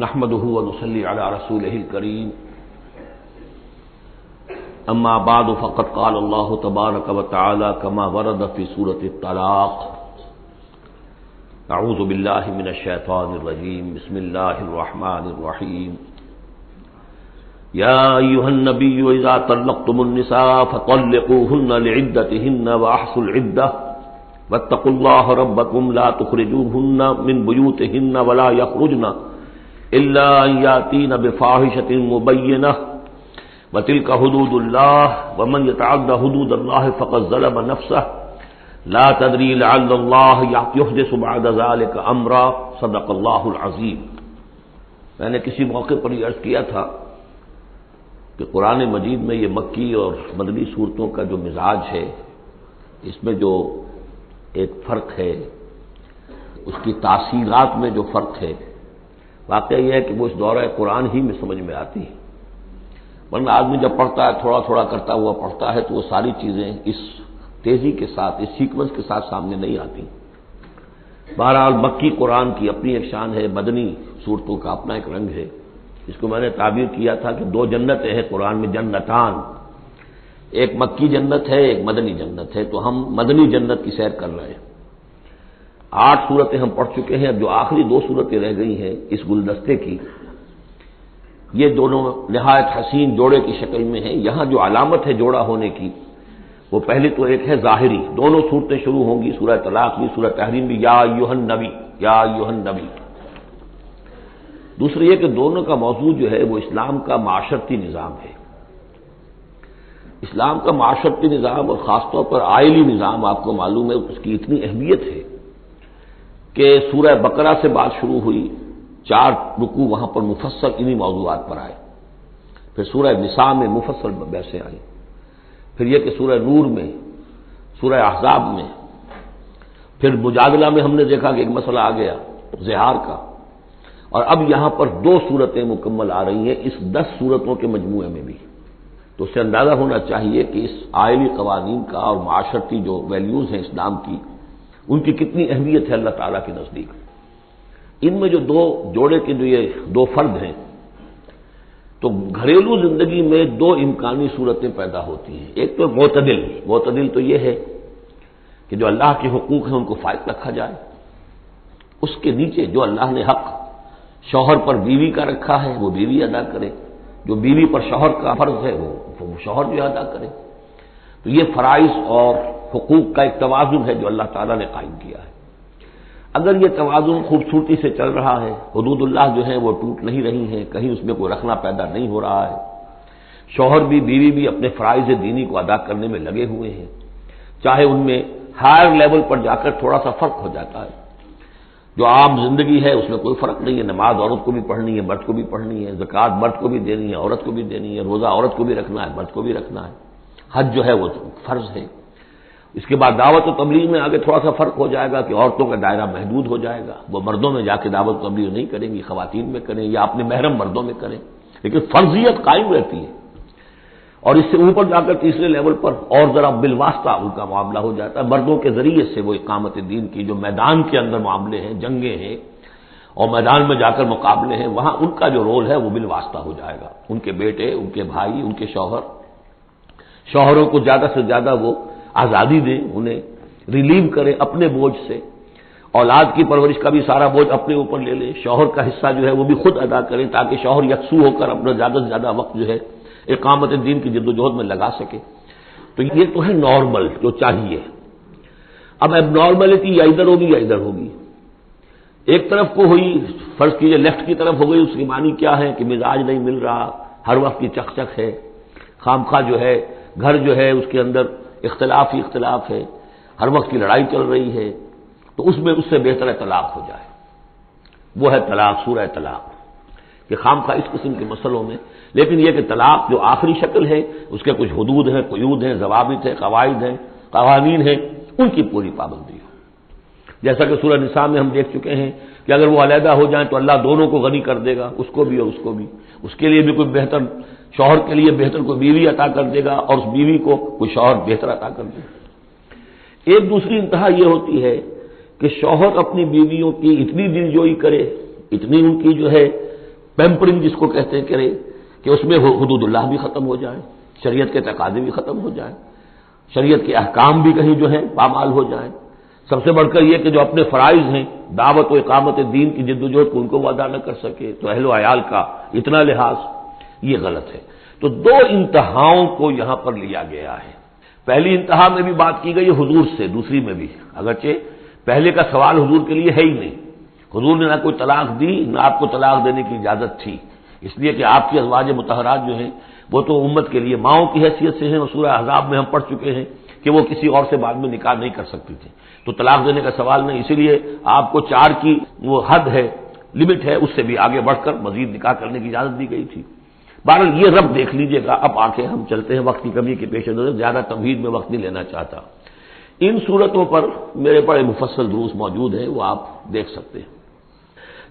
نحمده ونصلي على رسوله الكريم اما بعد فقد قال الله تبارك وتعالى كما ورد في سورة الطلاق اعوذ بالله من الشيطان الرجيم بسم الله الرحمن الرحيم يا أيها النبي إذا طلقتم النساء فطلقوهن لعدتهن وأحصوا العدة واتقوا الله ربكم لا تخرجوهن من بيوتهن ولا يخرجن إلا أن يأتين بفاحشة مبينة وتلك حدود الله ومن يتعد حدود الله فقد ظلم نفسه لا تدري لعل الله يحدث بعد ذلك أمرا صدق الله العظيم۔ میں نے کسی موقع پر یہ عرض کیا تھا کہ قرآن مجید میں یہ مکی اور مدنی صورتوں کا جو مزاج ہے، اس میں جو ایک فرق ہے، اس کی تاثیرات میں جو فرق ہے، واقعہ یہ ہے کہ وہ اس دورہ قرآن ہی میں سمجھ میں آتی ہے، ورنہ آدمی جب پڑھتا ہے تھوڑا تھوڑا کرتا ہوا پڑھتا ہے تو وہ ساری چیزیں اس تیزی کے ساتھ، اس سیکوینس کے ساتھ سامنے نہیں آتی۔ بہرحال مکی قرآن کی اپنی ایک شان ہے، مدنی صورتوں کا اپنا ایک رنگ ہے۔ اس کو میں نے تعبیر کیا تھا کہ دو جنتیں ہیں قرآن میں، جنتان، ایک مکی جنت ہے، ایک مدنی جنت ہے، تو ہم مدنی جنت کی سیر کر رہے ہیں۔ 8 صورتیں ہم پڑھ چکے ہیں، اب جو آخری 2 صورتیں رہ گئی ہیں اس گلدستے کی، یہ دونوں نہایت حسین جوڑے کی شکل میں ہیں۔ یہاں جو علامت ہے جوڑا ہونے کی، وہ پہلی تو ایک ہے ظاہری، دونوں صورتیں شروع ہوں گی، سورہ طلاق بھی، سورہ تحریم بھی، یا ایھا النبی، یا ایھا النبی۔ دوسری یہ کہ دونوں کا موضوع جو ہے وہ اسلام کا معاشرتی نظام ہے۔ اسلام کا معاشرتی نظام اور خاص طور پر آئلی نظام، آپ کو معلوم ہے اس کی اتنی اہمیت ہے کہ سورہ بقرہ سے بات شروع ہوئی، 4 رکوع وہاں پر مفصل انہی موضوعات پر آئے، پھر سورہ نساء میں مفصل بحثیں آئیں، پھر یہ کہ سورہ نور میں، سورہ احزاب میں، پھر مجادلہ میں ہم نے دیکھا کہ ایک مسئلہ آ گیا زہار کا، اور اب یہاں پر 2 صورتیں مکمل آ رہی ہیں اس 10 صورتوں کے مجموعے میں بھی۔ تو اس سے اندازہ ہونا چاہیے کہ اس آئلی قوانین کا اور معاشرتی جو ویلیوز ہیں اسلام کی، ان کی کتنی اہمیت ہے اللہ تعالیٰ کے نزدیک۔ ان میں جو 2 جوڑے کے جو یہ 2 فرد ہیں، تو گھریلو زندگی میں 2 امکانی صورتیں پیدا ہوتی ہیں۔ ایک تو معتدل تو یہ ہے کہ جو اللہ کے حقوق ہیں ان کو فائق رکھا جائے، اس کے نیچے جو اللہ نے حق شوہر پر بیوی کا رکھا ہے وہ بیوی ادا کرے، جو بیوی پر شوہر کا فرض ہے وہ شوہر جو ادا کرے۔ تو یہ فرائض اور حقوق کا ایک توازن ہے جو اللہ تعالیٰ نے قائم کیا ہے۔ اگر یہ توازن خوبصورتی سے چل رہا ہے، حدود اللہ جو ہیں وہ ٹوٹ نہیں رہی ہیں، کہیں اس میں کوئی رخنا پیدا نہیں ہو رہا ہے، شوہر بھی بیوی بھی اپنے فرائض دینی کو ادا کرنے میں لگے ہوئے ہیں، چاہے ان میں ہائر لیول پر جا کر تھوڑا سا فرق ہو جاتا ہے، جو عام زندگی ہے اس میں کوئی فرق نہیں ہے، نماز عورت کو بھی پڑھنی ہے، مرد کو بھی پڑھنی ہے، زکوٰۃ مرد کو بھی دینی ہے، عورت کو بھی دینی ہے، روزہ عورت کو بھی رکھنا ہے، مرد کو بھی رکھنا ہے، حج جو ہے وہ فرض ہے۔ اس کے بعد دعوت و تبلیغ میں آگے تھوڑا سا فرق ہو جائے گا کہ عورتوں کا دائرہ محدود ہو جائے گا، وہ مردوں میں جا کے دعوت و تبلیغ نہیں کریں گی، خواتین میں کریں یا اپنے محرم مردوں میں کریں، لیکن فرضیت قائم رہتی ہے۔ اور اس سے اوپر جا کر تیسرے لیول پر اور ذرا بالواسطہ ان کا معاملہ ہو جاتا ہے، مردوں کے ذریعے سے وہ اقامت دین کی جو میدان کے اندر معاملے ہیں، جنگیں ہیں اور میدان میں جا کر مقابلے ہیں، وہاں ان کا جو رول ہے وہ بالواسطہ ہو جائے گا۔ ان کے بیٹے، ان کے بھائی، ان کے شوہروں کو زیادہ سے زیادہ وہ آزادی دیں، انہیں ریلیو کریں اپنے بوجھ سے، اولاد کی پرورش کا بھی سارا بوجھ اپنے اوپر لے لیں، شوہر کا حصہ جو ہے وہ بھی خود ادا کریں تاکہ شوہر یکسو ہو کر اپنا زیادہ سے زیادہ وقت جو ہے اقامت دین کی جد و جہد میں لگا سکے۔ تو یہ تو ہے نارمل جو چاہیے۔ اب اب نارملٹی یا ادھر ہوگی یا ادھر ہوگی، ایک طرف کو ہوئی، فرض کیجئے لیفٹ کی طرف ہو گئی، اس کی معنی کیا ہے کہ مزاج نہیں مل رہا، ہر وقت کی چک چک ہے، خامخواہ جو ہے گھر جو ہے اس کے اندر اختلاف ہی اختلاف ہے، ہر وقت کی لڑائی چل رہی ہے، تو اس سے بہتر ہے طلاق ہو جائے۔ وہ ہے طلاق، سورہ طلاق، کہ خامخواہ اس قسم کے مسئلوں میں، لیکن یہ کہ طلاق جو آخری شکل ہے اس کے کچھ حدود ہیں، قیود ہیں، ضوابط ہیں، قواعد ہیں، قوانین ہیں، ان کی پوری پابندی ہو۔ جیسا کہ سورہ نساء میں ہم دیکھ چکے ہیں کہ اگر وہ علیحدہ ہو جائیں تو اللہ دونوں کو غنی کر دے گا، اس کو بھی اور اس کو بھی، اس کے لیے بھی کوئی بہتر، شوہر کے لیے بہتر کوئی بیوی عطا کر دے گا اور اس بیوی کو کوئی شوہر بہتر عطا کر دے گا۔ ایک دوسری انتہا یہ ہوتی ہے کہ شوہر اپنی بیویوں کی اتنی دلجوئی کرے، اتنی ان کی جو ہے پیمپرنگ جس کو کہتے ہیں کرے کہ اس میں حدود اللہ بھی ختم ہو جائے، شریعت کے تقاضے بھی ختم ہو جائیں، شریعت کے احکام بھی کہیں جو ہے پامال ہو جائیں۔ سب سے بڑھ کر یہ کہ جو اپنے فرائض ہیں، دعوت و اقامت دین کی جدوجہد کو ان کو وہ ادا نہ کر سکے، تو اہل و عیال کا اتنا لحاظ، یہ غلط ہے۔ تو دو انتہاؤں کو یہاں پر لیا گیا ہے۔ پہلی انتہا میں بھی بات کی گئی حضور سے، دوسری میں بھی، اگرچہ پہلے کا سوال حضور کے لیے ہے ہی نہیں، حضور نے نہ کوئی طلاق دی نہ آپ کو طلاق دینے کی اجازت تھی، اس لیے کہ آپ کی ازواج مطہرات جو ہیں وہ تو امت کے لیے ماؤں کی حیثیت سے ہیں، اور سورہ احزاب میں ہم پڑھ چکے ہیں کہ وہ کسی اور سے بعد میں نکاح نہیں کر سکتی تھی، تو طلاق دینے کا سوال نہیں، اسی لیے آپ کو 4 کی وہ حد ہے، لمٹ ہے، اس سے بھی آگے بڑھ کر مزید نکاح کرنے کی اجازت دی گئی تھی۔ بہرحال یہ رب دیکھ لیجئے گا۔ اب آ کے ہم چلتے ہیں، وقت کی کمی کے پیش نظر زیادہ تمہید میں وقت نہیں لینا چاہتا۔ ان صورتوں پر میرے بڑے مفصل دروس موجود ہیں، وہ آپ دیکھ سکتے ہیں۔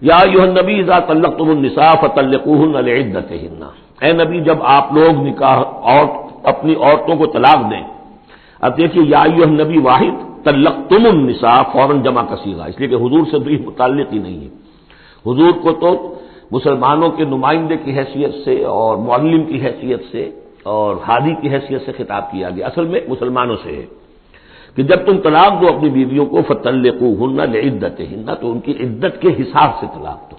یا ایھا النبی اذا طلقتم النساء فطلقوهن لعدتهن، اے نبی جب آپ لوگ نکاح اور اپنی عورتوں کو طلاق دیں۔ اب دیکھیے یا ایھا النبی واحد، طلقتم النساء فوراً جمع کا صیغہ، اس لیے کہ حضور سے بھی متعلق ہی نہیں ہے۔ حضور کو تو مسلمانوں کے نمائندے کی حیثیت سے اور معلم کی حیثیت سے اور ہادی کی حیثیت سے خطاب کیا گیا، اصل میں مسلمانوں سے ہے کہ جب تم طلاق دو اپنی بیویوں کو فطلقوهن لعدتهن، تو ان کی عدت کے حساب سے طلاق دو۔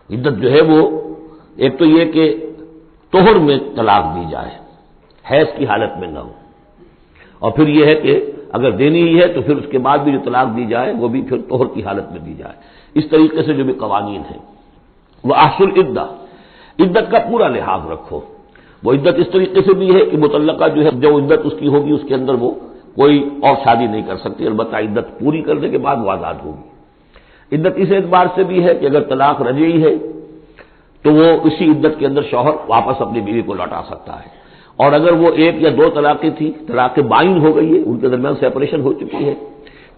عدت جو ہے وہ ایک تو یہ کہ طہر میں طلاق دی جائے، حیض کی حالت میں نہ ہو، اور پھر یہ ہے کہ اگر دینی ہی ہے تو پھر اس کے بعد بھی جو طلاق دی جائے وہ بھی پھر طہر کی حالت میں دی جائے۔ اس طریقے سے جو بھی قوانین ہیں، وہ احصل العدہ، عدت کا پورا لحاظ رکھو۔ وہ عدت اس طریقے سے بھی ہے کہ مطلقہ جو ہے جو عدت اس کی ہوگی اس کے اندر وہ کوئی اور شادی نہیں کر سکتی، البتہ عدت پوری کرنے کے بعد وہ آزاد ہوگی۔ عدت اس اعتبار سے بھی ہے کہ اگر طلاق رجعی ہے تو وہ اسی عدت کے اندر شوہر واپس اپنی بیوی کو لوٹا سکتا ہے، اور اگر وہ 1 یا 2 طلاقیں تھی، طلاق بائن ہو گئی ہے، ان کے درمیان سیپریشن ہو چکی ہے،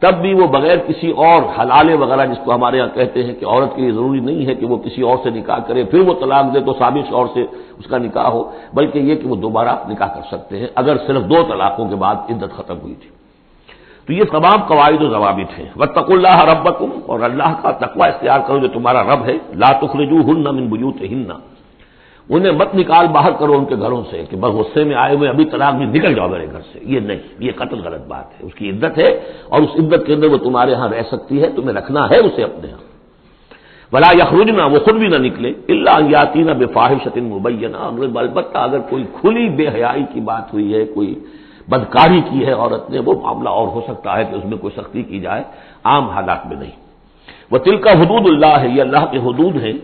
تب بھی وہ بغیر کسی اور حلالے وغیرہ جس کو ہمارے ہاں کہتے ہیں کہ عورت کے لیے ضروری نہیں ہے کہ وہ کسی اور سے نکاح کرے پھر وہ طلاق دے تو سابق شوہر سے اس کا نکاح ہو، بلکہ یہ کہ وہ دوبارہ نکاح کر سکتے ہیں اگر صرف 2 طلاقوں کے بعد عدت ختم ہوئی تھی۔ تو یہ تمام قواعد و ضوابط ہیں۔ واتقوا اللہ ربکم، اور اللہ کا تقوی اختیار کرو جو تمہارا رب ہے۔ لا تخرجوہن من بیوتہن، انہیں مت نکال باہر کرو ان کے گھروں سے کہ بس غصے میں آئے ہوئے ابھی طلاق بھی نکل جاؤ میرے گھر سے، یہ نہیں، یہ قطعی غلط بات ہے۔ اس کی عدت ہے اور اس عدت کے اندر وہ تمہارے ہاں رہ سکتی ہے، تمہیں رکھنا ہے اسے اپنے ہاں۔ ولا یخرجن، وہ خود بھی نہ نکلے، الا ان یاتین بفاحشۃ مبینہ، البتہ اگر کوئی کھلی بے حیائی کی بات ہوئی ہے، کوئی بدکاری کی ہے عورت نے، وہ معاملہ اور ہو سکتا ہے کہ اس میں کوئی سختی کی جائے، عام حالات میں نہیں۔ وتلک حدود اللہ ہے، یہ اللہ کے حدود ہیں۔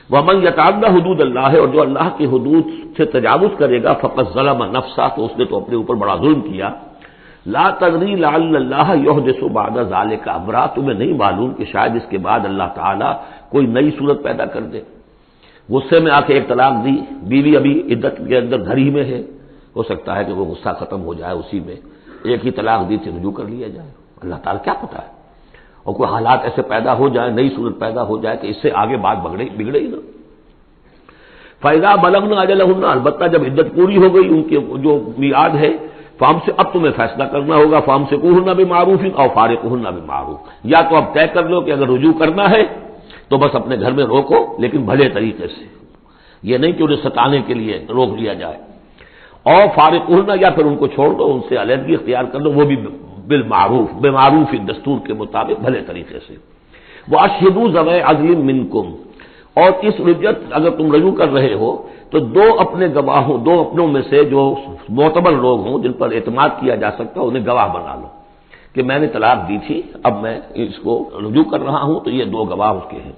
ومن یتعد حدود اللہ ہے، اور جو اللہ کی حدود سے تجاوز کرے گا فقد ظلم نفسہ، تو اس نے تو اپنے اوپر بڑا ظلم کیا۔ لا تدری لعل اللہ یحدث بعد ذلک امرا، تمہیں نہیں معلوم کہ شاید اس کے بعد اللہ تعالیٰ کوئی نئی صورت پیدا کر دے۔ غصے میں آ کے 1 طلاق دی، بیوی ابھی عدت کے اندر گھر ہی میں ہے، ہو سکتا ہے کہ وہ غصہ ختم ہو جائے، اسی میں 1 ہی طلاق دی تھی رجوع کر لیا جائے، اللہ تعالیٰ کیا پتہ ہے، اور کوئی حالات ایسے پیدا ہو جائیں، نئی صورت پیدا ہو جائے کہ اس سے آگے بات بگڑے ہی نہ۔ فَإِذَا بَلَغْنَ أَجَلَهُنَّ، البتہ جب عدت پوری ہو گئی ان کے جو میعاد ہے، فام سے اب تمہیں فیصلہ کرنا ہوگا، فَأَمْسِكُوهُنَّ بِمَعْرُوفٍ أَوْ فَارِقُوهُنَّ بِمَعْرُوفٍ، یا تو اب طے کر لو کہ اگر رجوع کرنا ہے تو بس اپنے گھر میں روکو، لیکن بھلے طریقے سے، یہ نہیں کہ انہیں ستانے کے لیے روک لیا جائے، اور فارقوہن، یا پھر ان کو چھوڑ دو، ان سے علیحدگی اختیار کر دو، وہ بھی بالمعروف، بمعروف دستور کے مطابق بھلے طریقے سے۔ واشہدوا ذوی عدل منکم، اور اس رجعت اگر تم رجوع کر رہے ہو تو 2 اپنے گواہوں، 2 اپنوں میں سے جو معتبر لوگ ہوں جن پر اعتماد کیا جا سکتا ہے انہیں گواہ بنا لو کہ میں نے طلاق دی تھی، اب میں اس کو رجوع کر رہا ہوں، تو یہ 2 گواہ اس کے ہیں۔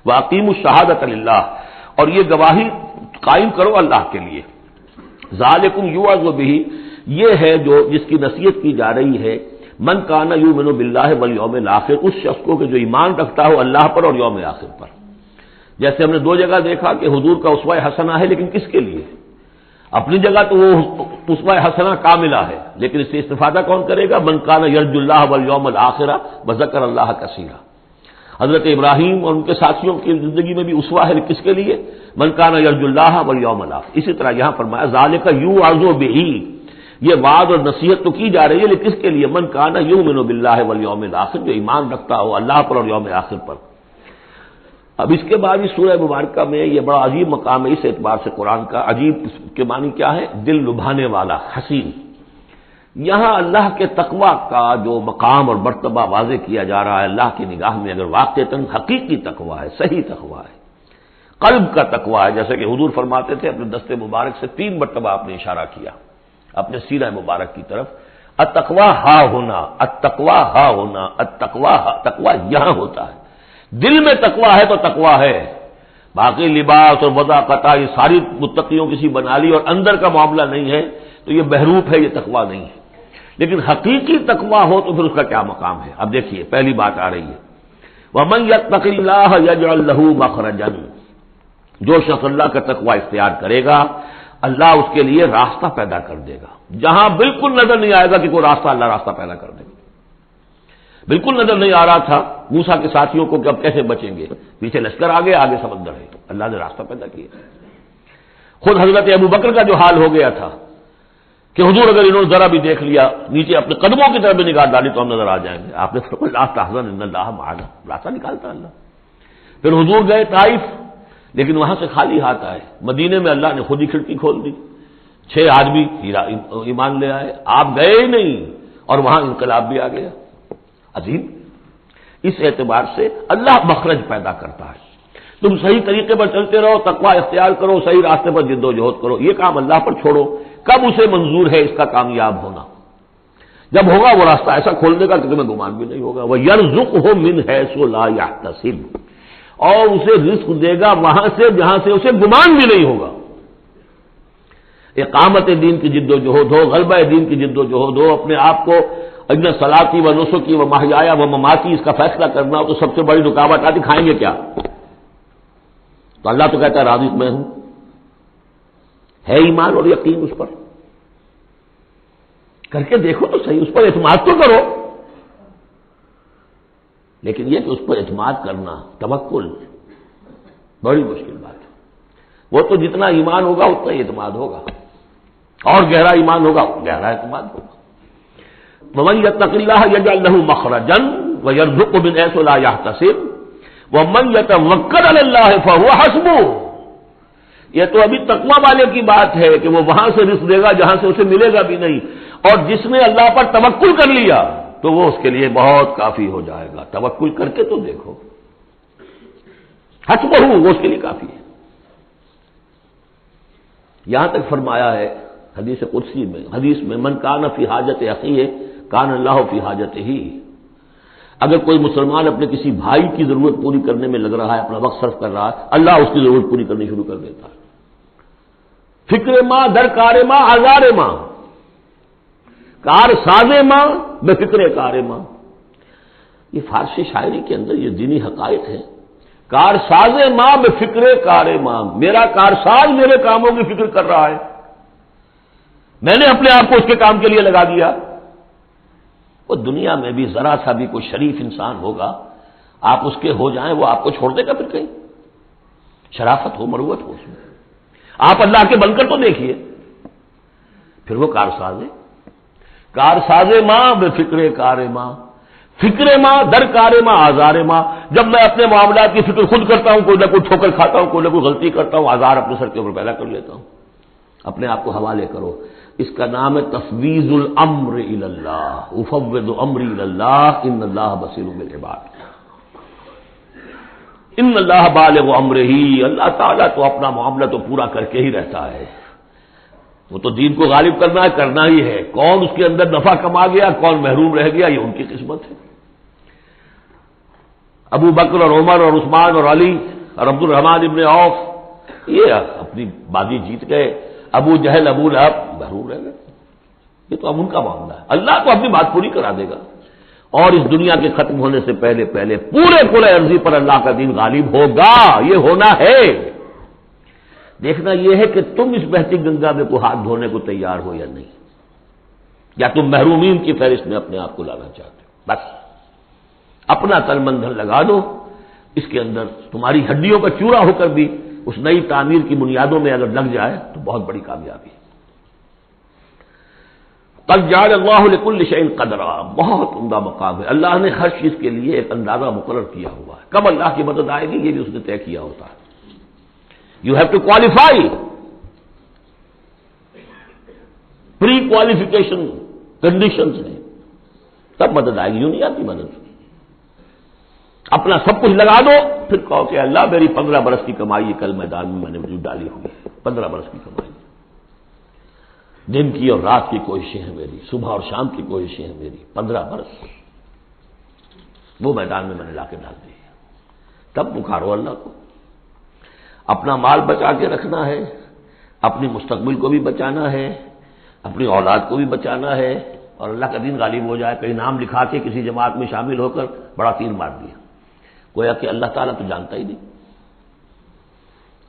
وَأَقِیمُوا الشَّهَادَةَ لِلَّهِ، اور یہ گواہی قائم کرو اللہ کے لیے۔ ذالکم یوعظ بہ، یہ ہے جو جس کی نصیحت کی جا رہی ہے، من کان یؤمن باللہ والیوم الآخر، اس شخص کو کہ جو ایمان رکھتا ہو اللہ پر اور یوم آخر پر۔ جیسے ہم نے 2 جگہ دیکھا کہ حضور کا اسوہ حسنہ ہے، لیکن کس کے لیے؟ اپنی جگہ تو وہ اسوہ حسنہ کاملہ ہے، لیکن اس سے استفادہ کون کرے گا؟ من کان یرجو اللہ والیوم الآخر وذکر اللہ کثیرا۔ حضرت ابراہیم اور ان کے ساتھیوں کی زندگی میں بھی اسوہ ہے، کس کے لیے؟ من کان یرجو اللہ والیوم الآخر۔ اسی طرح یہاں فرمایا ذالک یوعظ بہ، یہ وعظ اور نصیحت تو کی جا رہی ہے، لیکن کس کے لیے؟ من کان یؤمن باللہ والیوم الآخر، جو ایمان رکھتا ہو اللہ پر اور یوم آخر پر۔ اب اس کے بعد اس سورہ مبارکہ میں یہ بڑا عجیب مقام ہے اس اعتبار سے قرآن کا. عجیب کے معنی کیا ہے؟ دل لبھانے والا، حسین. یہاں اللہ کے تقوی کا جو مقام اور مرتبہ واضح کیا جا رہا ہے، اللہ کی نگاہ میں اگر واقعتاً حقیقی تقوی ہے، صحیح تقوی ہے، قلب کا تقوی ہے، جیسے کہ حضور فرماتے تھے اپنے دست مبارک سے 3 مرتبہ آپ نے اشارہ کیا اپنے سیرہ مبارک کی طرف. التقوی ہا ہونا، التقوی ہا ہونا، التقوی ہا. تقوی یہاں ہوتا ہے. دل میں تقوی ہے تو تقوی ہے. باقی لباس اور وضاقت یہ ساری متقیوں کسی بنا لی اور اندر کا معاملہ نہیں ہے تو یہ بہروپ ہے، یہ تقوی نہیں ہے. لیکن حقیقی تقوی ہو تو پھر اس کا کیا مقام ہے؟ اب دیکھیے پہلی بات آ رہی ہے، وَمَن يَتَّقِ اللَّهَ يَجْعَل لَّهُ مَخْرَجًا. جو شخص اللہ کا تقوی اختیار کرے گا اللہ اس کے لیے راستہ پیدا کر دے گا. جہاں بالکل نظر نہیں آئے گا کہ کوئی راستہ، اللہ راستہ پیدا کر دے گا. بالکل نظر نہیں آ رہا تھا موسیٰ کے ساتھیوں کو کہ اب کیسے بچیں گے، پیچھے لشکر آگے، آگے سمندر ہے، اللہ نے راستہ پیدا کیا. خود حضرت ابوبکر کا جو حال ہو گیا تھا کہ حضور اگر انہوں نے ذرا بھی دیکھ لیا، نیچے اپنے قدموں کی طرف بھی نگاہ ڈالی تو ہم نظر آ جائیں گے. آپ نے فرمایا لا تحزن ان اللہ معنا، راستہ نکالتا اللہ. پھر حضور گئے طائف، لیکن وہاں سے خالی ہاتھ آئے. مدینے میں اللہ نے خود ہی کھڑکی کھول دی، 6 آدمی ایمان لے آئے. آپ گئے ہی نہیں اور وہاں انقلاب بھی آ گیا. عظیم. اس اعتبار سے اللہ مخرج پیدا کرتا ہے. تم صحیح طریقے پر چلتے رہو، تقوی اختیار کرو، صحیح راستے پر جد و جہد کرو. یہ کام اللہ پر چھوڑو. کب اسے منظور ہے اس کا کامیاب ہونا؟ جب ہوگا وہ راستہ ایسا کھول دے گا کہ تمہیں گمان بھی نہیں ہوگا. وَيَرْزُقْهُ مِنْ حَيْثُ لَا يَحْتَسِبُ، اور اسے رزق دے گا وہاں سے جہاں سے اسے گمان بھی نہیں ہوگا. اقامت دین کی جد و جہد ہو، غلبہ دین کی جد و جہد ہو، اپنے آپ کو ان صلاتی و نسکی و محیایا و مماتی اس کا فیصلہ کرنا ہو تو سب سے بڑی رکاوٹ آتی کھائیں گے کیا؟ تو اللہ تو کہتا ہے رازق میں ہوں. ہے ایمان اور یقین اس پر؟ کر کے دیکھو تو صحیح، اس پر اعتماد تو کرو. لیکن یہ کہ اس پر اعتماد کرنا، توکل، بڑی مشکل بات ہے. وہ تو جتنا ایمان ہوگا اتنا ہی اعتماد ہوگا، اور گہرا ایمان ہوگا گہرا اعتماد ہوگا. وَمَن يَتَّقِ اللَّهَ يَجْعَل لَّهُ مَخْرَجًا وَيَرْزُقْهُ مِنْ حَيْثُ لَا يَحْتَسِبُ وَمَن يَتَوَكَّلْ عَلَى اللَّهِ فَهُوَ حَسْبُهُ. یہ تو ابھی تقوی والے کی بات ہے کہ وہ وہاں سے رزق دے گا جہاں سے اسے ملے گا بھی نہیں. اور جس نے اللہ پر توکل کر لیا تو وہ اس کے لیے بہت کافی ہو جائے گا. توکل کر کے تو دیکھو، حسبہ وہ اس کے لیے کافی ہے. یہاں تک فرمایا ہے حدیث قدسی میں، حدیث میں من کان فی حاجت اخیہ کان اللہ فی حاجتہ. اگر کوئی مسلمان اپنے کسی بھائی کی ضرورت پوری کرنے میں لگ رہا ہے، اپنا وقت صرف کر رہا ہے، اللہ اس کی ضرورت پوری کرنی شروع کر دیتا ہے. فکر ماں در کار ماں آزار ماں، کار ساز ماں بے فکر کار ماں. یہ فارسی شاعری کے اندر یہ دینی حقائق ہیں. کار ساز ماں بے فکر کار ماں، میرا کار ساز میرے کاموں کی فکر کر رہا ہے، میں نے اپنے آپ کو اس کے کام کے لیے لگا دیا. وہ دنیا میں بھی ذرا سا بھی کوئی شریف انسان ہوگا، آپ اس کے ہو جائیں وہ آپ کو چھوڑ دے گا پھر کہیں؟ شرافت ہو، مروت ہو اس میں. آپ اللہ کے بن کر تو دیکھیے، پھر وہ کارساز ہے. کارساز ماں بے فکر کار ماں، فکر ماں در کار ماں آزار ماں. جب میں اپنے معاملات کی فکر خود کرتا ہوں، کوئی نہ کوئی ٹھوکر کھاتا ہوں، کوئی نہ کوئی غلطی کرتا ہوں، آزار اپنے سر کے اوپر پیدا کر لیتا ہوں. اپنے آپ کو حوالے کرو. اس کا نام ہے تفویض الامر الی اللہ. افوض امری الی اللہ ان اللہ بصیر بالعباد. ان اللہ بالغ امرہ، اللہ تعالیٰ تو اپنا معاملہ تو پورا کر کے ہی رہتا ہے. وہ تو دین کو غالب کرنا ہے، کرنا ہی ہے. کون اس کے اندر نفع کما گیا، کون محروم رہ گیا، یہ ان کی قسمت ہے. ابو بکر اور عمر اور عثمان اور علی اور عبد الرحمن ابن عوف یہ اپنی بازی جیت گئے. ابو جہل ابو لہب محروم رہ گئے. یہ تو اب ان کا معاملہ ہے. اللہ تو اپنی بات پوری کرا دے گا، اور اس دنیا کے ختم ہونے سے پہلے پہلے پورے عرضی پر اللہ کا دین غالب ہوگا. یہ ہونا ہے. دیکھنا یہ ہے کہ تم اس بہتی گنگا میں کو ہاتھ دھونے کو تیار ہو یا نہیں، یا تم محرومین کی فہرست میں اپنے آپ کو لانا چاہتے ہو. بس اپنا تن من دھن لگا دو اس کے اندر. تمہاری ہڈیوں کا چورا ہو کر بھی اس نئی تعمیر کی بنیادوں میں اگر لگ جائے تو بہت بڑی کامیابی ہے. قد جعل اللہ لکل شیء قدرا، بہت عمدہ مقام ہے، اللہ نے ہر چیز کے لیے ایک اندازہ مقرر کیا ہوا ہے، کب اللہ کی مدد آئے گی یہ بھی اس نے طے کیا ہوتا ہے. You have to qualify, pre qualification conditions ہیں، تب مدد آئے گی، یوں نہیں آتی مدد. اپنا سب کچھ لگا دو پھر کہو کہ اللہ میری 15 برس کی کمائی کل میدان میں نے وجود ڈالی ہوئی ہے، 15 برس کی کمائی، دن کی اور رات کی کوششیں ہیں میری، صبح اور شام کی کوششیں ہیں میری، 15 برس وہ میدان میں نے لا کے ڈال دی. تب پکارو اللہ کو. اپنا مال بچا کے رکھنا ہے، اپنی مستقبل کو بھی بچانا ہے، اپنی اولاد کو بھی بچانا ہے، اور اللہ کا دین غالب ہو جائے، کہیں نام لکھا کے کسی جماعت میں شامل ہو کر بڑا تیر مار دیا، گویا کہ اللہ تعالیٰ تو جانتا ہی نہیں.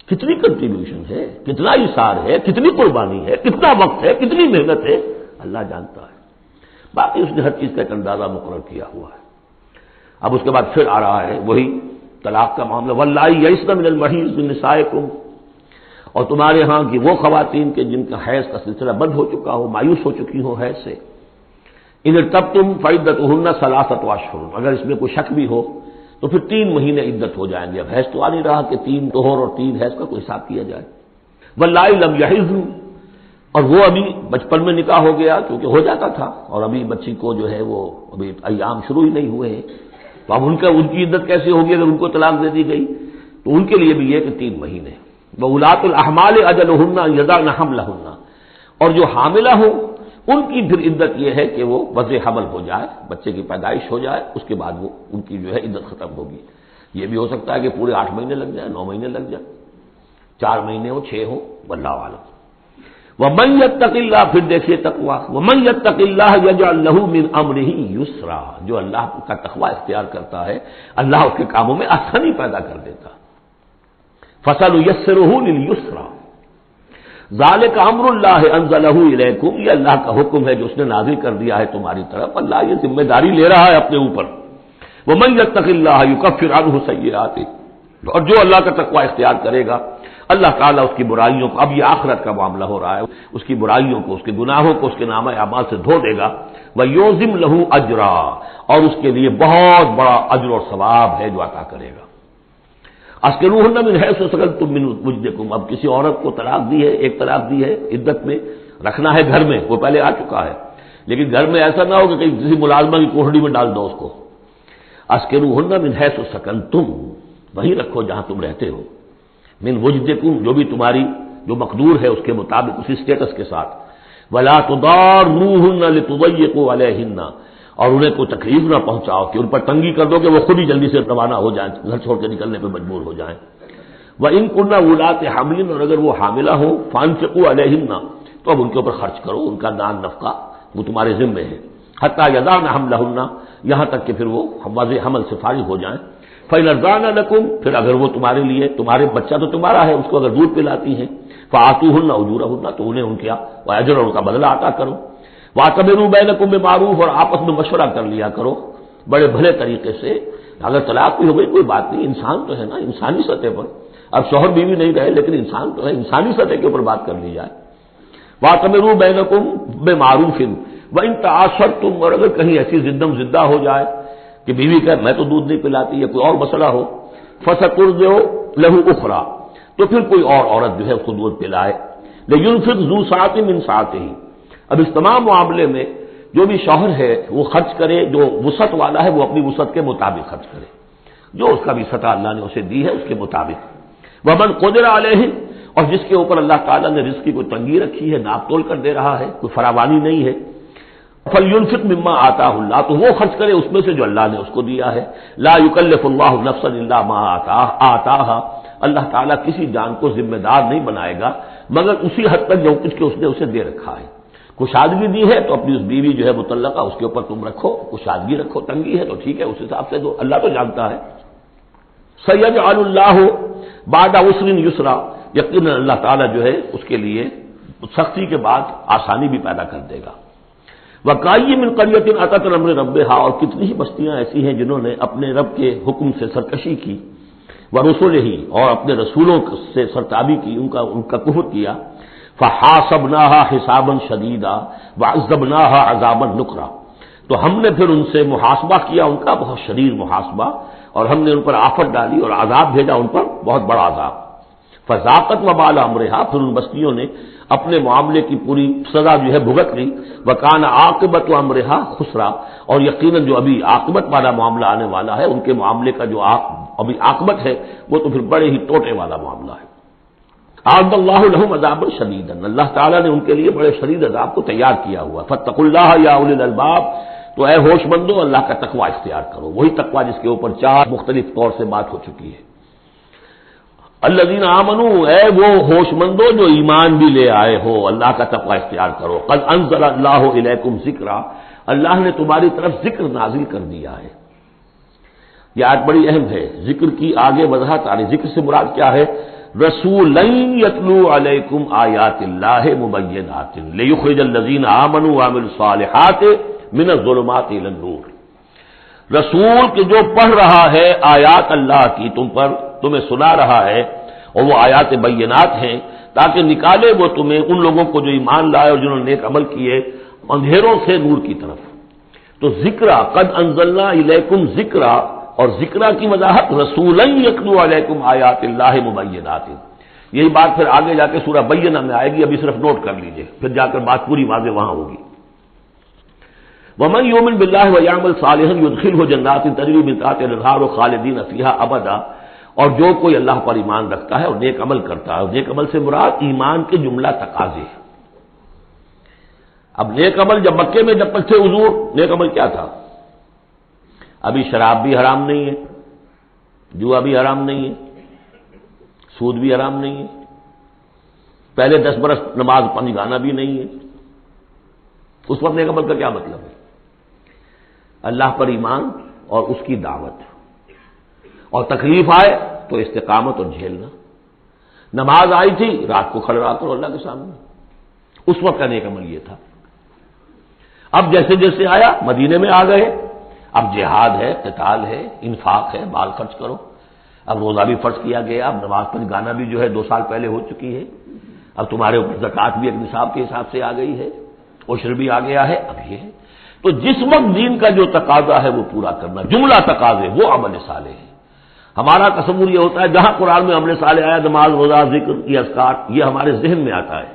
کتنی کنٹریبیوشن ہے، کتنا اثار ہے، کتنی قربانی ہے، کتنا وقت ہے، کتنی محنت ہے، اللہ جانتا ہے. باقی اس نے ہر چیز کا ایک اندازہ مقرر کیا ہوا ہے. اب اس کے بعد پھر آ رہا ہے وہی طلاق کا معاملہ، واللائی یئسن من المحیض من نسائکم، اور تمہارے ہاں کی وہ خواتین کے جن کا حیض کا سلسلہ بند ہو چکا ہو، مایوس ہو چکی ہو حیض سے، ان ارتبتم فعدتہن ثلاثۃ اشہر، اگر اس میں کوئی شک بھی ہو تو پھر 3 مہینے عدت ہو جائیں گے. اب حیض تو آ نہیں رہا کہ 3 طہور اور 3 حیض کا کوئی حساب کیا جائے. واللائی لم یحضن، اور وہ ابھی بچپن میں نکاح ہو گیا کیونکہ ہو جاتا تھا، اور ابھی بچی کو جو ہے وہ ابھی ایام شروع ہی نہیں ہوئے ہیں، تو اب ان کی عدت کیسے ہوگی اگر ان کو طلاق دے دی گئی؟ تو ان کے لیے بھی یہ کہ 3 مہینے. وَأُولَاتُ الْأَحْمَالِ أَجَلُهُنَّ أَن يَضَعْنَ حَمْلَهُنَّ، اور جو حاملہ ہوں ان کی پھر عدت یہ ہے کہ وہ وضع حمل ہو جائے، بچے کی پیدائش ہو جائے، اس کے بعد وہ ان کی جو ہے عدت ختم ہوگی. یہ بھی ہو سکتا ہے کہ پورے 8 مہینے لگ جائیں، 9 مہینے لگ جائیں، 4 مہینے ہو، 6 ہو، واللہ اعلم. وَمَن يَتَّقِ اللَّهَ، پھر دیکھیے تقویٰ، وَمَن يَتَّقِ اللَّهَ يَجْعَل لَّهُ مِنْ أَمْرِهِ يُسْرًا، جو اللہ کا تقویٰ اختیار کرتا ہے اللہ اس کے کاموں میں آسانی پیدا کر دیتا. فَسَنُيَسِّرُهُ لِلْيُسْرَىٰ، ذَلِكَ أَمْرُ اللَّهِ أَنزَلَهُ إِلَيْكُمْ، یہ اللہ کا حکم ہے جو اس نے نازل کر دیا ہے تمہاری طرف. اللہ یہ ذمہ داری لے رہا ہے اپنے اوپر. وَمَن يَتَّقِ اللَّهَ يُكَفِّرْ عَنْهُ سَيِّئَاتِهِ، اور جو اللہ کا تقویٰ اختیار کرے گا اللہ تعالیٰ اس کی برائیوں کو، اب یہ آخرت کا معاملہ ہو رہا ہے، اس کی برائیوں کو، اس کے گناہوں کو اس کے نامہ اعمال سے دھو دے گا. وَيُعْظِمْ لَهُ أَجْرًا، اور اس کے لیے بہت بڑا اجر اور ثواب ہے جو عطا کرے گا. اسکنوہن من حیث سکنتم من وجدکم، اب کسی عورت کو طلاق دی ہے، ایک طلاق دی ہے، عدت میں رکھنا ہے گھر میں، وہ پہلے آ چکا ہے، لیکن گھر میں ایسا نہ ہو کہ کہیں کسی ملازمہ کی کوٹڑی میں ڈال دو اس کو. اسکنوہن من حیث سکنتم، وہیں رکھو جہاں تم رہتے ہو، من وجدکم، جو بھی تمہاری جو مقدور ہے اس کے مطابق، اسی اسٹیٹس کے ساتھ. ولا تضاروہن لتضیقوا علیہن، اور انہیں کوئی تکلیف نہ پہنچاؤ کہ ان پر تنگی کر دو کہ وہ خود ہی جلدی سے روانہ ہو جائیں، گھر چھوڑ کے نکلنے پہ مجبور ہو جائیں. وَإِن كُنَّ أُولَاتِ حَمْلٍ، اور اگر وہ حاملہ ہوں، فَأَنفِقُوا عَلَيْهِنَّ، تو اب ان کے اوپر خرچ کرو، ان کا دان نفقہ وہ تمہارے ذمے ہے. حَتَّى يَضَعْنَ حَمْلَهُنَّ، یہاں تک کہ پھر وہ وضع حمل سے فارغ ہو جائیں. فَإِنْ أَرْضَعْنَ لَكُمْ، پھر اگر وہ تمہارے لیے، تمہارے بچہ تو تمہارا ہے، اس کو اگر دودھ پلاتی ہیں، فَآتُوهُنَّ أُجُورَهُنَّ، تو انہیں ان کا اجر اور ان کا بدلہ عطا کرو. وَاعْتَمِرُوا بَيْنَكُمْ بِمَعْرُوفٍ، اور آپس میں مشورہ کر لیا کرو بڑے بھلے طریقے سے. اگر طلاق بھی ہو گئی کوئی بات نہیں، انسان تو ہے نا، انسانی سطح پر، اب شوہر بیوی نہیں رہے لیکن انسان تو ہے، انسانی سطح کے اوپر بات کر لی جائے. وَاعْتَمِرُوا بَيْنَكُمْ بِمَعْرُوفٍ وَإِن تَعَاثَرْتُمْ، اور اگر کہیں ایسی زدم زدہ ہو جائے کہ بیوی کہ میں تو دودھ نہیں پلاتی یا کوئی اور مسئلہ ہو، فَسَتُرْضِعُ لَهُ أُخْرَىٰ، تو پھر کوئی اور عورت جو ہے اس کو دودھ پلائے. لِيُنْفِقْ ذُو سَعَةٍ مِّن سَعَتِهِ، اب اس تمام معاملے میں جو بھی شوہر ہے وہ خرچ کرے، جو وسعت والا ہے وہ اپنی وسعت کے مطابق خرچ کرے، جو اس کا بھی سطح اللہ نے اسے دی ہے اس کے مطابق. وَمَنْ قُدِرَ عَلَيْهِ، اور جس کے اوپر اللہ تعالیٰ نے رزق کی کوئی تنگی رکھی ہے، ناپ تول کر دے رہا ہے، کوئی فراوانی نہیں ہے، فَلْيُنْفِقْ مِمَّا آتَاهُ اللَّهُ، تو وہ خرچ کرے اس میں سے جو اللہ نے اس کو دیا ہے. لَا يُكَلِّفُ اللَّهُ نَفْسًا إِلَّا مَا آتَاهَا، اللہ تعالیٰ کسی جان کو ذمہ دار نہیں بنائے گا مگر اسی حد تک جو کچھ کہ اس نے اسے دے رکھا ہے. کشادگی دی ہے تو اپنی اس بیوی جو ہے مطلقہ اس کے اوپر تم رکھو، کشادگی رکھو، تنگی ہے تو ٹھیک ہے، اس حساب سے دو، اللہ تو جانتا ہے. سَيَجْعَلُ اللَّهُ بَعْدَ عُسْرٍ يُسْرًا، یقیناً اللہ تعالیٰ جو ہے اس کے لیے سختی کے بعد آسانی بھی پیدا کر دے گا. وَكَأَيٍّ مِّن قَرْيَةٍ أَتَتْ أَمْرَ رَبِّهَا، اور کتنی ہی بستیاں ایسی ہیں جنہوں نے اپنے رب کے حکم سے سرکشی کی، وَرُسُلِهِ، اور اپنے رسولوں سے سرتابی کی، ان کا کفر کیا. فحاسبناها حسابا شدیدا وعذبناها عذابا نکرا، تو ہم نے پھر ان سے محاسبہ کیا، ان کا بہت شدید محاسبہ، اور ہم نے ان پر آفت ڈالی اور عذاب بھیجا ان پر بہت بڑا عذاب۔ فذاقت وبال امرها، پھر ان بستیوں نے اپنے معاملے کی پوری سزا جو ہے بھگت لی۔ وکان عاقبۃ امرها خسرا، اور یقیناً جو ابھی عاقبت والا معاملہ آنے والا ہے، ان کے معاملے کا جو ابھی عاقبت ہے وہ تو پھر بڑے ہی ٹوٹے والا معاملہ ہے۔ اعد اللہ لهم عذابا شدیدا، اللہ تعالیٰ نے ان کے لیے بڑے شدید عذاب کو تیار کیا ہوا۔ فاتقوا اللہ یا اولی الالباب، تو اے ہوش مندو اللہ کا تقوی اختیار کرو، وہی تقوی جس کے اوپر چار مختلف طور سے بات ہو چکی ہے۔ الذین آمنوا، اے وہ ہوش مندو جو ایمان بھی لے آئے ہو، اللہ کا تقوی اختیار کرو۔ قد انزل اللہ الیکم ذکرا، اللہ نے تمہاری طرف ذکر نازل کر دیا ہے۔ یہ آیت بڑی اہم ہے، ذکر کی آگے وضاحت آ رہی۔ ذکر سے مراد کیا ہے؟ رسولا یتلو علیکم آیات اللہ مبینات لیخرج الذین آمنوا وعملوا الصالحات من الظلمات الی النور، رسول کہ جو پڑھ رہا ہے آیات اللہ کی تم پر، تمہیں سنا رہا ہے، اور وہ آیات بینات ہیں تاکہ نکالے وہ تمہیں، ان لوگوں کو جو ایمان لائے اور جنہوں نے نیک عمل کیے، اندھیروں سے نور کی طرف۔ تو ذکرہ، قد انزلنا الیکم ذکرہ، اور ذکرہ کی وضاحت رسولا یتلو علیکم آیات اللہ مبینات، یہی بات پھر آگے جا کے سورہ بینہ میں آئے گی، ابھی صرف نوٹ کر لیجئے، پھر جا کر بات پوری واضح وہاں ہوگی۔ ومن یؤمن باللہ ویعمل صالحا یدخلہ جنات تجری من تحتہا الانہار خالدین فیہا ابدا، اور جو کوئی اللہ پر ایمان رکھتا ہے اور نیک عمل کرتا ہے، اور نیک عمل سے مراد ایمان کے جملہ تقاضے۔ اب نیک عمل جب مکے میں جب تک تھے حضور، نیک عمل کیا تھا؟ ابھی شراب بھی حرام نہیں ہے، جوا بھی حرام نہیں ہے، سود بھی حرام نہیں ہے، پہلے 10 برس نماز پڑھ گانا بھی نہیں ہے۔ اس وقت نیک عمل کا کیا مطلب ہے؟ اللہ پر ایمان اور اس کی دعوت، اور تکلیف آئے تو استقامت اور جھیلنا۔ نماز آئی تھی، رات کو کھڑے رہا کرو اللہ کے سامنے، اس وقت کا نیک عمل یہ تھا۔ اب جیسے جیسے آیا مدینے میں آ گئے، اب جہاد ہے، قتال ہے، انفاق ہے، مال خرچ کرو، اب روزہ بھی فرض کیا گیا، اب نماز پڑھ گانا بھی جو ہے 2 سال پہلے ہو چکی ہے، اب تمہارے اوپر زکوٰۃ بھی ایک نصاب کے حساب سے آ گئی ہے، عشر بھی آ گیا ہے، اب یہ ہے۔ تو جس وقت دین کا جو تقاضا ہے وہ پورا کرنا، جملہ تقاضے، وہ عمل صالح ہے۔ ہمارا تصور یہ ہوتا ہے جہاں قرآن میں عمل صالح آیا، نماز، روزہ، ذکر، یہ اذکار، یہ ہمارے ذہن میں آتا ہے،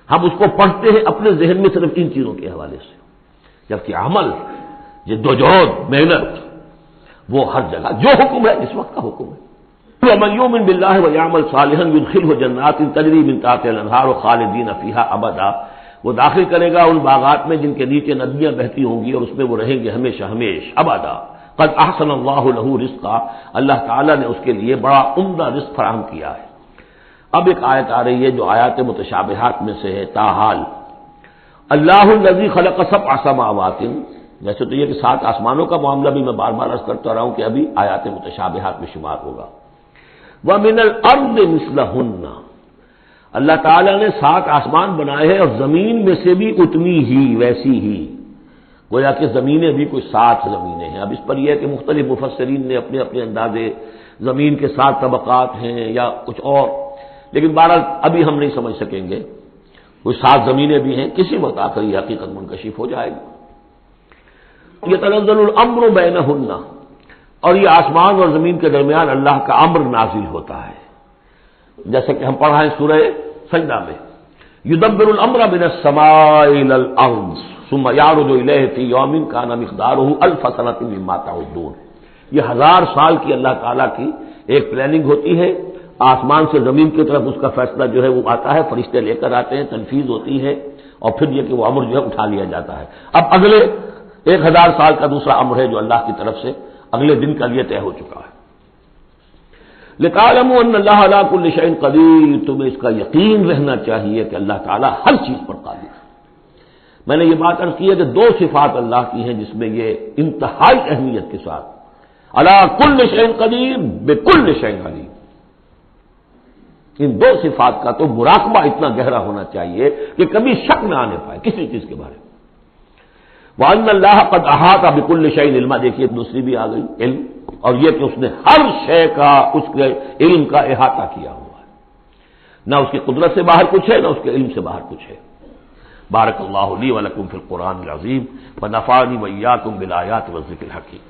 ہم اس کو پڑھتے ہیں اپنے ذہن میں صرف ان چیزوں کے حوالے سے، جبکہ عمل، جدوجہد، محنت، وہ ہر جگہ جو حکم ہے اس وقت کا حکم ہے۔ ومن یؤمن باللہ ویعمل صالحا یدخلہ جنات تجری من تحتہا الانہار خالدین فیہا ابدا، وہ داخل کرے گا ان باغات میں جن کے نیچے ندیاں بہتی ہوں گی، اور اس میں وہ رہیں گے ہمیشہ ہمیش ابدا۔ قد احسن اللہ لہ رزقا، اللہ تعالیٰ نے اس کے لیے بڑا عمدہ رزق فراہم کیا ہے۔ اب ایک آیت آ رہی ہے جو آیات متشابہات میں سے ہے، تاحال اللہ الذی خلق 7 سماوات، ویسے تو یہ کہ 7 آسمانوں کا معاملہ بھی میں بار بار عرض کرتا رہا ہوں کہ ابھی آیات متشابہات میں شمار ہوگا۔ وَمِنَ الْأَرْضِ مِثْلَهُنَّ، اللہ تعالیٰ نے 7 آسمان بنائے ہیں اور زمین میں سے بھی اتنی ہی، ویسی ہی، گویا کہ زمینیں بھی کوئی 7 زمینیں ہیں۔ اب اس پر یہ ہے کہ مختلف مفسرین نے اپنے اپنے اندازے، زمین کے 7 طبقات ہیں یا کچھ اور، لیکن بہرحال ابھی ہم نہیں سمجھ سکیں گے، کوئی 7 زمینیں بھی ہیں، کسی وقت آ کر یہ حقیقت منکشف ہو جائے گی۔ یتنزل الامر بینہن، اور یہ آسمان اور زمین کے درمیان اللہ کا امر نازل ہوتا ہے، جیسا کہ ہم پڑھا ہے سورہ سجدہ میں، یدبر الامر من السماء الى الارض ثم یعرج الیہ فی یوم کان مقدارہ 1000 سنۃ مما تعدون، یہ 1000 سال کی اللہ تعالیٰ کی ایک پلاننگ ہوتی ہے، آسمان سے زمین کی طرف اس کا فیصلہ جو ہے وہ آتا ہے، فرشتے لے کر آتے ہیں، تنفیذ ہوتی ہے، اور پھر یہ کہ وہ امر جو ہے اٹھا لیا جاتا ہے۔ اب اگلے 1000 سال کا دوسرا امر ہے جو اللہ کی طرف سے اگلے دن کا لیے طے ہو چکا ہے۔ لِتَعْلَمُوا أَنَّ اللَّهَ عَلَىٰ كُلِّ شَيْءٍ قَدِيرٌ، تمہیں اس کا یقین رہنا چاہیے کہ اللہ تعالیٰ ہر چیز پر قادر ہے۔ میں نے یہ بات عرض کی ہے کہ 2 صفات اللہ کی ہیں جس میں یہ انتہائی اہمیت کے ساتھ عَلَىٰ كُلِّ شَيْءٍ قَدِيرٌ بِكُلِّ شَيْءٍ عَلِيمٌ، ان 2 صفات کا تو مراقبہ اتنا گہرا ہونا چاہیے کہ کبھی شک نہ آنے پائے کسی چیز کے بارے میں۔ وَأَنَّ اللَّهَ قَدْ أَحَاطَ بِكُلِّ شَيْءٍ علما، دیکھیے دوسری بھی آ گئی، علم، اور یہ کہ اس نے ہر شے کا، اس کے علم کا احاطہ کیا ہوا ہے۔ نہ اس کی قدرت سے باہر کچھ ہے، نہ اس کے علم سے باہر کچھ ہے۔ بارک اللہ لی و لکم فی القرآن العظیم ونفعنی وإیاکم بالآیات والذکر الحکیم۔